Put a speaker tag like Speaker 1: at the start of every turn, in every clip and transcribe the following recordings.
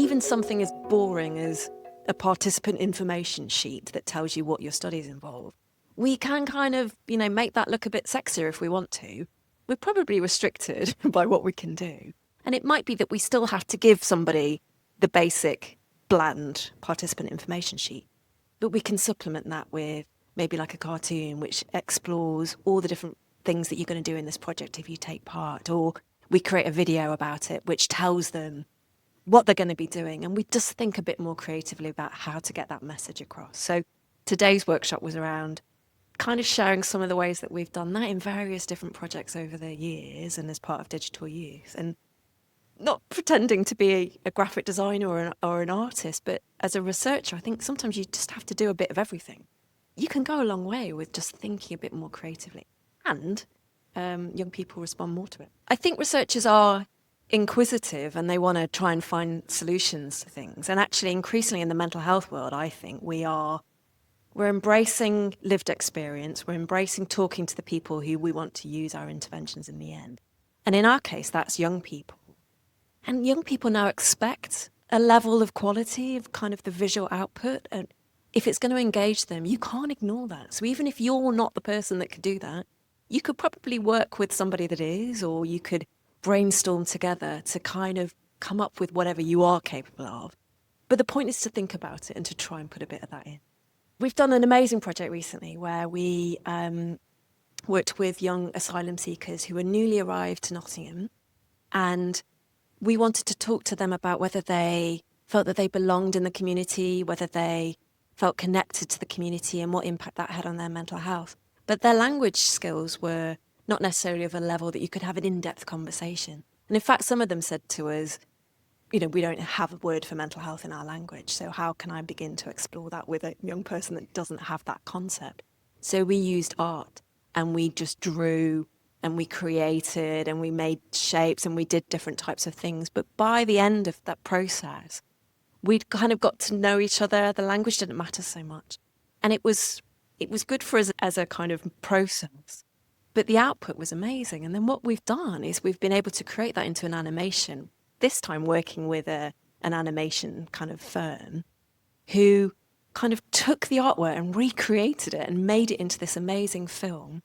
Speaker 1: even something as boring as a participant information sheet that tells you what your studies involve, we can kind of, make that look a bit sexier if we want to. We're probably restricted by what we can do. And it might be that we still have to give somebody the basic, bland participant information sheet. But we can supplement that with maybe like a cartoon which explores all the different things that you're going to do in this project if you take part. Or we create a video about it which tells them what they're going to be doing. And we just think a bit more creatively about how to get that message across. So today's workshop was around kind of sharing some of the ways that we've done that in various different projects over the years and as part of Digital Youth. And not pretending to be a graphic designer or an artist, but as a researcher, I think sometimes you just have to do a bit of everything. You can go a long way with just thinking a bit more creatively, and young people respond more to it. I think researchers are inquisitive and they want to try and find solutions to things. And actually, increasingly in the mental health world, I think we're embracing lived experience. We're embracing talking to the people who we want to use our interventions in the end. And in our case, that's young people. And young people now expect a level of quality of kind of the visual output. And if it's going to engage them, you can't ignore that. So even if you're not the person that could do that, you could probably work with somebody that is, or you could brainstorm together to kind of come up with whatever you are capable of. But the point is to think about it and to try and put a bit of that in. We've done an amazing project recently where we worked with young asylum seekers who were newly arrived to Nottingham, and we wanted to talk to them about whether they felt that they belonged in the community, whether they felt connected to the community and what impact that had on their mental health. But their language skills were not necessarily of a level that you could have an in-depth conversation. And in fact, some of them said to us, we don't have a word for mental health in our language, so how can I begin to explore that with a young person that doesn't have that concept? So we used art and we just drew and we created and we made shapes and we did different types of things. But by the end of that process, we'd kind of got to know each other. The language didn't matter so much. And it was good for us as a kind of process. But the output was amazing. And then what we've done is we've been able to create that into an animation, this time working with an animation kind of firm who kind of took the artwork and recreated it and made it into this amazing film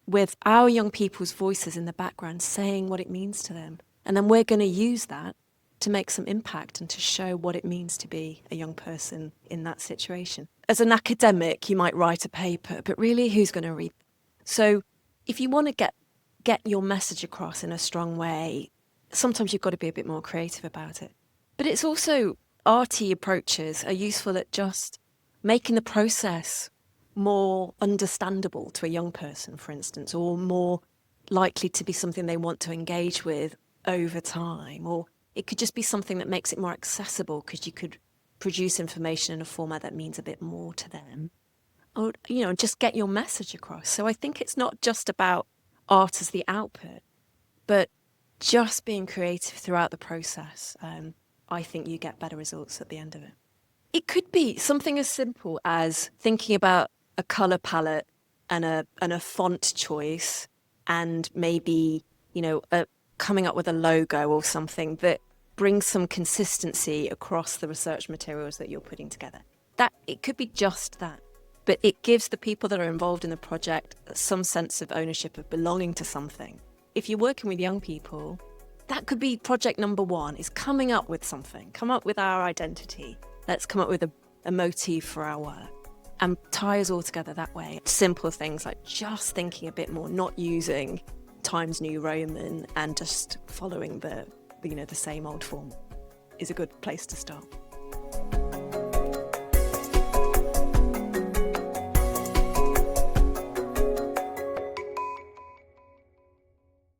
Speaker 1: with our young people's voices in the background saying what it means to them. And then we're going to use that to make some impact and to show what it means to be a young person in that situation. As an academic, you might write a paper, but really, who's going to read it? So if you want to get your message across in a strong way, sometimes you've got to be a bit more creative about it. But it's also, arty approaches are useful at just making the process more understandable to a young person, for instance, or more likely to be something they want to engage with over time. Or it could just be something that makes it more accessible because you could produce information in a format that means a bit more to them. Or, just get your message across. So I think it's not just about art as the output, but just being creative throughout the process. I think you get better results at the end of it. It could be something as simple as thinking about a colour palette and a font choice and maybe, coming up with a logo or something that brings some consistency across the research materials that you're putting together. That it could be just that, but it gives the people that are involved in the project some sense of ownership of belonging to something. If you're working with young people, that could be project number one, is coming up with something, come up with our identity. Let's come up with a motif for our work and tie us all together that way. Simple things like just thinking a bit more, not using Times New Roman and just following the same old form is a good place to start.